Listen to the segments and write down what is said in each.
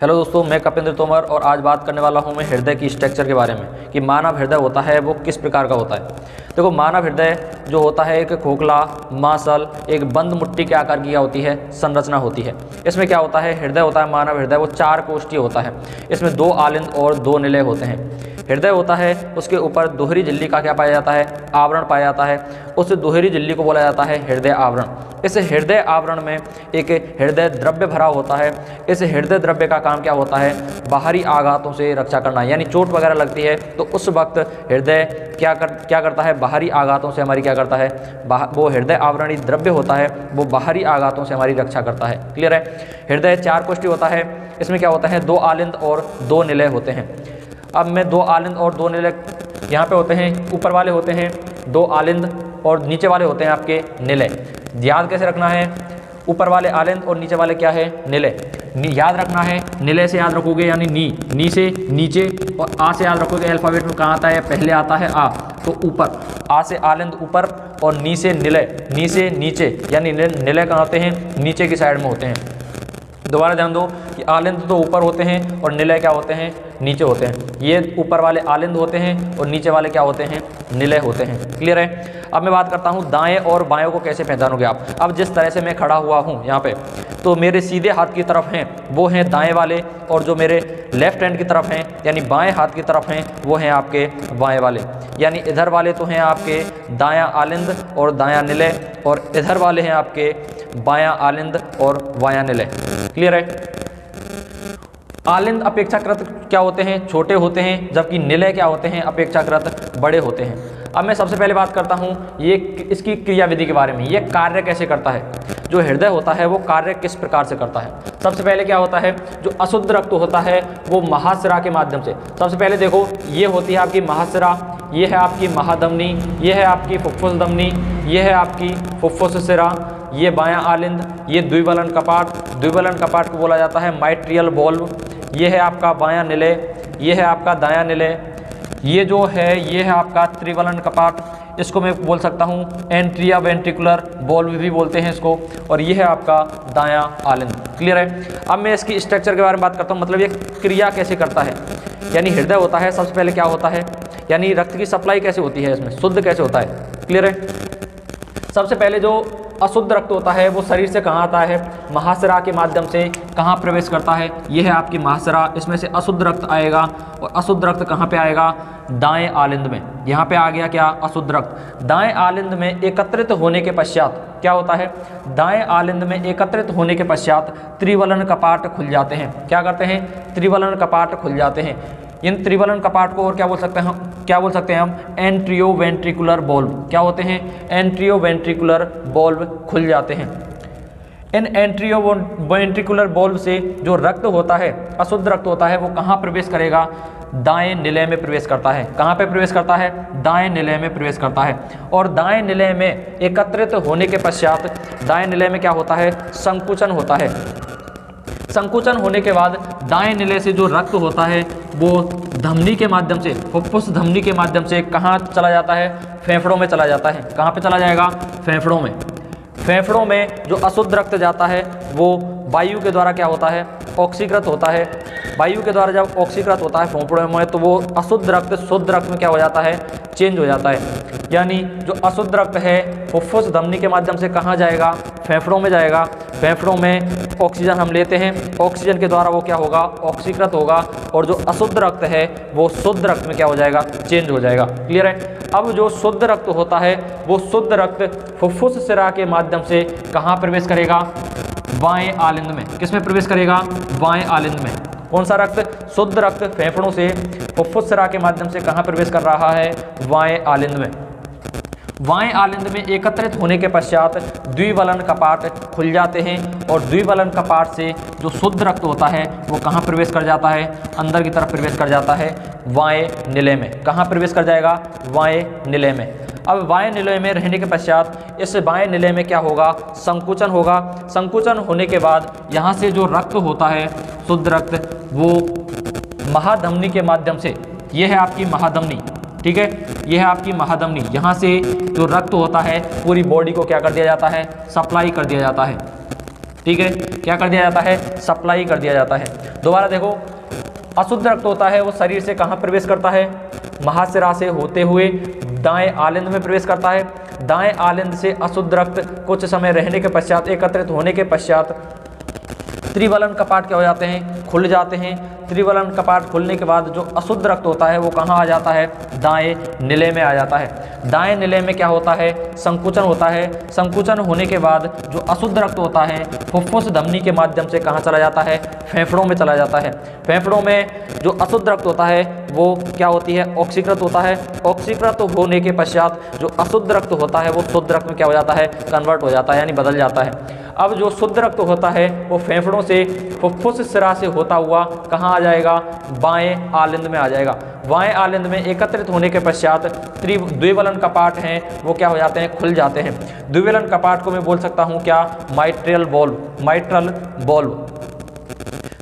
Hello दोस्तों, मैं कपिंद्र तोमर और आज बात करने वाला हूं मैं हृदय की स्ट्रक्चर के बारे में कि मानव हृदय होता है वो किस प्रकार का होता है। देखो, मानव हृदय जो होता है एक खोखला मांसल एक बंद मुट्ठी के आकार की क्या होती है संरचना होती है। इसमें क्या होता है, हृदय होता है मानव हृदय वो 4 कोष्ठीय होता है। इसमें 2 आलिंद और 2 निलय होते हैं। हृदय होता है उसके ऊपर दोहरी झिल्ली का क्या पाया जाता है, आवरण पाया जाता है। उस दोहरी झिल्ली को बोला जाता है हृदय आवरण। इस हृदय आवरण में एक हृदय द्रव्य भरा होता है। इस हृदय द्रव्य का काम क्या होता है, बाहरी आघातों से रक्षा करना, यानी चोट वगैरह लगती है तो उस वक्त हृदय क्या करता है, बाहरी आघातों से हमारी क्या करता है, वो हृदय आवरणीय द्रव्य होता है वो बाहरी आघातों से हमारी रक्षा करता है। क्लियर है। हृदय 4 कोष्ठीय होता है। इसमें क्या होता है, 2 आलिंद और 2 निलय होते हैं। अब मैं 2 आलिंद और 2 निलय यहाँ पे होते हैं, ऊपर वाले होते हैं 2 आलिंद और नीचे वाले होते हैं आपके निलय। याद कैसे रखना है, ऊपर वाले आलिंद और नीचे वाले क्या है, निलय। याद रखना है, निलय से याद रखोगे यानी नी से नीचे, और आ से याद रखोगे अल्फाबेट में कहाँ आता है, पहले आता है आ, तो ऊपर। आ से आलिंद ऊपर और नी से निलय, नी से नीचे, यानी निलय कहाँ होते हैं, नीचे की साइड में होते हैं। दोबारा ध्यान दो कि आलिंद तो ऊपर होते हैं और निलय क्या होते हैं, नीचे होते हैं। ये ऊपर वाले आलिंद होते हैं और नीचे वाले क्या होते हैं, निलय होते हैं। क्लियर है। अब मैं बात करता हूँ दाएं और बाएं को कैसे पहचानोगे आप। अब जिस तरह से मैं खड़ा हुआ हूँ यहाँ पे, तो मेरे सीधे हाथ की तरफ हैं वो हैं दाएं वाले, और जो मेरे लेफ्ट हैंड की तरफ हैं यानी बाएं हाथ की तरफ हैं वो हैं आपके बाएं वाले। यानी इधर वाले तो हैं आपके दायां आलिंद और दायां निलय, और इधर वाले हैं आपके बायां आलिंद और बायां निलय। क्लियर है। आलिंद अपेक्षाकृत क्या होते हैं, छोटे होते हैं, जबकि निलय क्या होते हैं, अपेक्षाकृत बड़े होते हैं। अब मैं सबसे पहले बात करता हूँ ये इसकी क्रियाविधि के बारे में, ये कार्य कैसे करता है। जो हृदय होता है वो कार्य किस प्रकार से करता है। सबसे पहले क्या होता है, जो अशुद्ध रक्त होता है वो महाशिरा के माध्यम से, सबसे पहले देखो ये होती है आपकी महाशिरा, ये है आपकी महाधमनी, ये है आपकी फुफ्फुस धमनी, ये है आपकी फुफ्फुस शिरा, ये बायां आलिंद, ये द्विबलन कपाट, द्विबलन कपाट को बोला जाता है माइट्रियल वॉल्व, ये है आपका बायां निलय, ये है आपका दायां निलय, ये जो है ये है आपका त्रिबलन कपाट, इसको मैं बोल सकता हूँ एंट्रिया वेंट्रिकुलर वॉल्व भी बोलते हैं इसको, और ये है आपका दायां आलिंद। क्लियर है। अब मैं इसकी स्ट्रक्चर के बारे में बात करता हूँ, मतलब ये क्रिया कैसे करता है। यानी हृदय होता है, सबसे पहले क्या होता है, यानी रक्त की सप्लाई कैसे होती है, इसमें शुद्ध कैसे होता है। क्लियर है। सबसे पहले जो अशुद्ध रक्त होता है वो शरीर से कहाँ आता है, महाशिरा के माध्यम से कहाँ प्रवेश करता है, ये है आपकी महाशिरा, इसमें से अशुद्ध रक्त आएगा, और अशुद्ध रक्त कहाँ पे आएगा, दाएं आलिंद में। यहाँ पे आ गया क्या, अशुद्ध रक्त। दाएं आलिंद में एकत्रित होने के पश्चात क्या होता है, दाएं आलिंद में एकत्रित होने के पश्चात त्रिबलन कपाट खुल जाते हैं। क्या करते हैं, त्रिबलन कपाट खुल जाते हैं। इन त्रिबलन कपाट को और क्या बोल सकते हैं हम, एंट्रियो वेंट्रिकुलर वॉल्व। क्या होते हैं, एंट्रियो वेंट्रिकुलर वॉल्व खुल जाते हैं। इन एंट्रियो वेंट्रिकुलर वॉल्व से जो रक्त होता है, अशुद्ध रक्त होता है, वो कहाँ प्रवेश करेगा, दाएं निलय में प्रवेश करता है। कहाँ पे प्रवेश करता है, दाएं निलय में प्रवेश करता है। और दाएं निलय में एकत्रित होने के पश्चात दाएं निलय में क्या होता है, संकुचन होता है। संकुचन होने के बाद दाएं निलय से जो रक्त होता है वो धमनी के माध्यम से, फुफ्फुस धमनी के माध्यम से कहाँ चला जाता है, फेफड़ों में चला जाता है। कहाँ पे चला जाएगा, फेफड़ों में। फेफड़ों में जो अशुद्ध रक्त जाता है वो वायु के द्वारा क्या होता है, ऑक्सीकृत होता है। वायु के द्वारा जब ऑक्सीकृत होता है फेफड़ों में, तो वो अशुद्ध रक्त शुद्ध रक्त में क्या हो जाता है, चेंज हो जाता है। यानी जो अशुद्ध रक्त है फुफ्फुस धमनी के माध्यम से कहाँ जाएगा, फेफड़ों में जाएगा। फेफड़ों में ऑक्सीजन हम लेते हैं, ऑक्सीजन के द्वारा वो क्या होगा, ऑक्सीकृत होगा, और जो अशुद्ध रक्त है वो शुद्ध रक्त में क्या हो जाएगा, चेंज हो जाएगा। क्लियर है। अब जो शुद्ध रक्त होता है वो शुद्ध रक्त फुफ्फुस शिरा के माध्यम से कहाँ प्रवेश करेगा, बाएं आलिंद में। किस में प्रवेश करेगा, बाएं आलिंद में। कौन सा रक्त, शुद्ध रक्त फेफड़ों से फुफ्फुस शिरा के माध्यम से कहाँ प्रवेश कर रहा है, बाएं आलिंद में। बाएं आलिंद में एकत्रित होने के पश्चात द्विबलन कपाट खुल जाते हैं, और द्विबलन कपाट से जो शुद्ध रक्त होता है वो कहाँ प्रवेश कर जाता है, अंदर की तरफ प्रवेश कर जाता है, बाएं निलय में। कहाँ प्रवेश कर जाएगा, बाएं निलय में। अब बाएं निलय में रहने के पश्चात इस बाएं निलय में क्या होगा, संकुचन होगा। संकुचन होने के बाद यहाँ से जो रक्त होता है, शुद्ध रक्त, वो महाधमनी के माध्यम से, ये है आपकी महाधमनी, ठीक है, ये है आपकी महाधमनी। यहाँ से जो रक्त होता है पूरी बॉडी को क्या कर दिया जाता है, सप्लाई कर दिया जाता है। ठीक है, क्या कर दिया जाता है, सप्लाई कर दिया जाता है। दोबारा देखो, अशुद्ध रक्त होता है वो शरीर से कहाँ प्रवेश करता है, महाशिरा से होते हुए दाएं आलिंद में प्रवेश करता है। दाएं आलिंद से अशुद्ध रक्त कुछ समय रहने के पश्चात, एकत्रित होने के पश्चात त्रिवलन कपाट क्या हो जाते हैं, खुल जाते हैं। त्रिवलन कपाट खुलने के बाद जो अशुद्ध रक्त होता है वो कहाँ आ जाता है, दाएं निले में आ जाता है। दाएं निले में क्या होता है, संकुचन होता है। संकुचन होने के बाद जो अशुद्ध रक्त होता है फुफ्फुस धमनी के माध्यम से कहाँ चला जाता है, फेफड़ों में चला जाता है। फेफड़ों में जो अशुद्ध रक्त होता है वो क्या होती है, ऑक्सीकृत होता है। ऑक्सीकृत होने के पश्चात जो अशुद्ध रक्त होता है वो शुद्ध रक्त में क्या हो जाता है, कन्वर्ट हो जाता है, यानी बदल जाता है। अब जो शुद्ध रक्त होता है वो फेफड़ों से फुफ्फुस शिरा से होता हुआ कहाँ आ जाएगा, बाएं आलिंद में आ जाएगा। बाएं आलिंद में एकत्रित होने के पश्चात द्विवलन कपाट हैं वो क्या हो जाते हैं, खुल जाते हैं। द्विवलन कपाट को मैं बोल सकता हूँ क्या, माइट्रल वॉल्व। माइट्रल वॉल्व,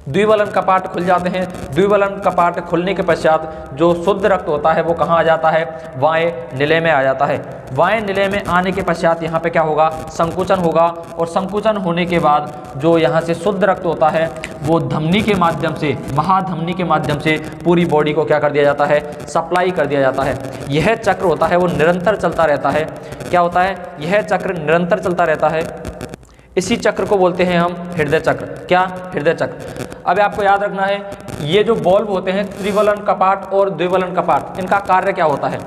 द्विवलन कपाट खुल जाते हैं। द्विवलन कपाट खुलने के पश्चात जो शुद्ध रक्त होता है वो कहाँ आ जाता है, वाएं निले में आ जाता है। वाएं निले में आने के पश्चात यहाँ पे क्या होगा, संकुचन होगा। और संकुचन होने के बाद जो यहाँ से शुद्ध रक्त होता है वो धमनी के माध्यम से, महाधमनी के माध्यम से पूरी बॉडी को क्या कर दिया जाता है, सप्लाई कर दिया जाता है। यह चक्र होता है वो निरंतर चलता रहता है। क्या होता है, यह चक्र निरंतर चलता रहता है। इसी चक्र को बोलते हैं हम हृदय चक्र। क्या, हृदय चक्र। अब आपको याद रखना है, ये जो बॉल्व होते हैं त्रिवलन कपाट और द्विवलन कपाट, इनका कार्य क्या होता है,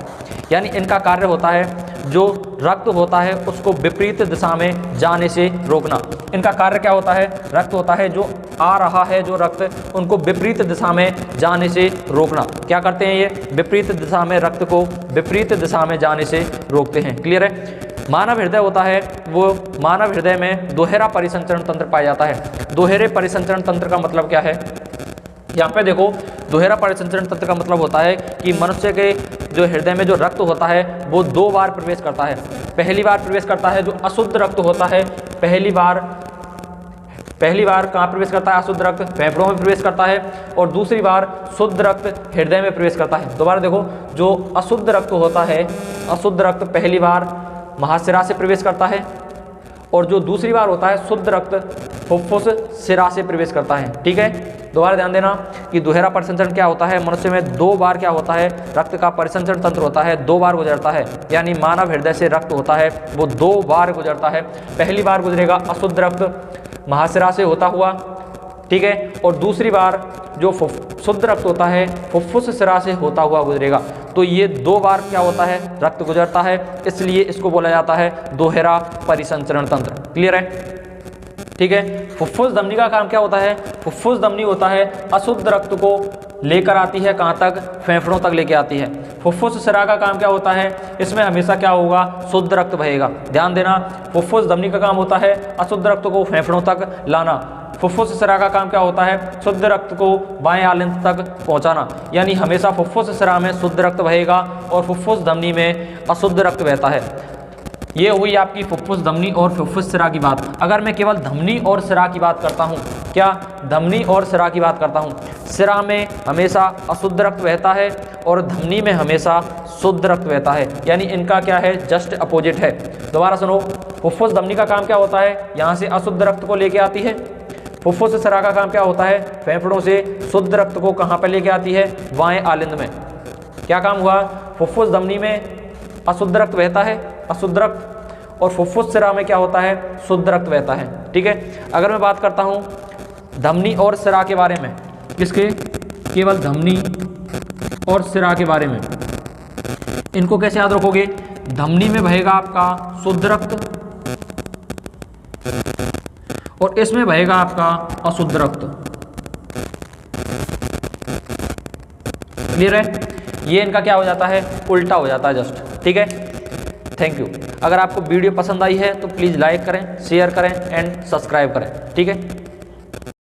यानी इनका कार्य होता है जो रक्त होता है उसको विपरीत दिशा में जाने से रोकना। इनका कार्य क्या होता है, रक्त होता है जो आ रहा है, जो रक्त, उनको विपरीत दिशा में जाने से रोकना। क्या करते हैं ये, विपरीत दिशा में रक्त को विपरीत दिशा में जाने से रोकते हैं। क्लियर है। मानव हृदय होता है वो, मानव हृदय में दोहरा परिसंचरण तंत्र पाया जाता है। दोहरे परिसंचरण तंत्र का मतलब क्या है, यहाँ पे देखो, दोहरा परिसंचरण तंत्र का मतलब होता है कि मनुष्य के जो हृदय में जो रक्त होता है वो 2 बार प्रवेश करता है। पहली बार प्रवेश करता है जो अशुद्ध रक्त होता है, पहली बार कहाँ प्रवेश करता है, अशुद्ध रक्त फेफड़ों में प्रवेश करता है। और दूसरी बार शुद्ध रक्त हृदय में प्रवेश करता है। दोबारा देखो, जो अशुद्ध रक्त होता है, अशुद्ध रक्त पहली बार महाशिरा से प्रवेश करता है और जो दूसरी बार होता है शुद्ध रक्त फुफ्फुस शिरा से प्रवेश करता है। ठीक है, दोबारा ध्यान देना कि दोहरा परिसंचरण क्या होता है, मनुष्य में 2 बार क्या होता है, रक्त का परिसंचरण तंत्र होता है, 2 बार गुजरता है। यानी मानव हृदय से रक्त होता है वो 2 बार गुजरता है। पहली बार गुजरेगा अशुद्ध रक्त महाशिरा से होता हुआ, ठीक है, और दूसरी बार जो शुद्ध रक्त होता है फुफ्फुस शिरा से होता हुआ गुजरेगा। तो ये 2 बार क्या होता है, रक्त गुजरता है, इसलिए इसको बोला जाता है दोहरा परिसंचरण तंत्र। क्लियर है। ठीक है। फुफ्फुस धमनी का काम क्या होता है, फुफ्फुस धमनी होता है अशुद्ध रक्त को लेकर आती है, कहाँ तक, फेफड़ों तक लेके आती है। फुफ्फुस शिरा का काम क्या होता है, इसमें हमेशा क्या होगा, शुद्ध रक्त बहेगा। ध्यान देना, फुफ्फुस धमनी का काम होता है अशुद्ध रक्त को फेफड़ों तक लाना। फुफ्फुस शिरा का काम क्या होता है, शुद्ध रक्त को बाएं आलिंद तक पहुंचाना। यानी हमेशा फुफ्फुस शिरा में शुद्ध रक्त बहेगा और फुफ्फुस धमनी में अशुद्ध रक्त बहता है। ये हुई आपकी फुफ्फुस धमनी और फुफ्फुस शिरा की बात। अगर मैं केवल धमनी और शिरा की बात करता हूँ, क्या, धमनी और शिरा की बात करता हूँ, शिरा में हमेशा अशुद्ध रक्त बहता है और धमनी में हमेशा शुद्ध रक्त बहता है। यानी इनका क्या है, जस्ट अपोजिट है। दोबारा सुनो, फुफ्फुस धमनी का काम क्या होता है, यहाँ से अशुद्ध रक्त को लेके आती है। फुफ्फुस शिरा का काम क्या होता है, फेफड़ों से शुद्ध रक्त को कहाँ पर लेके आती है, बाएं आलिंद में। क्या काम हुआ, फुफ्फुस धमनी में अशुद्ध रक्त बहता है, अशुद्ध रक्त, और फुफ्फुस शिरा में क्या होता है, शुद्ध रक्त बहता है। ठीक है। अगर मैं बात करता हूँ धमनी और शिरा के बारे में, किसके, केवल धमनी और शिरा के बारे में, इनको कैसे याद रखोगे, धमनी में बहेगा आपका शुद्ध रक्त और इसमें बहेगा आपका अशुद्ध रक्त। क्लियर है। ये इनका क्या हो जाता है, उल्टा हो जाता है जस्ट। ठीक है। Thank you. अगर आपको वीडियो पसंद आई है तो प्लीज़ लाइक करें, शेयर करें एंड सब्सक्राइब करें। ठीक है।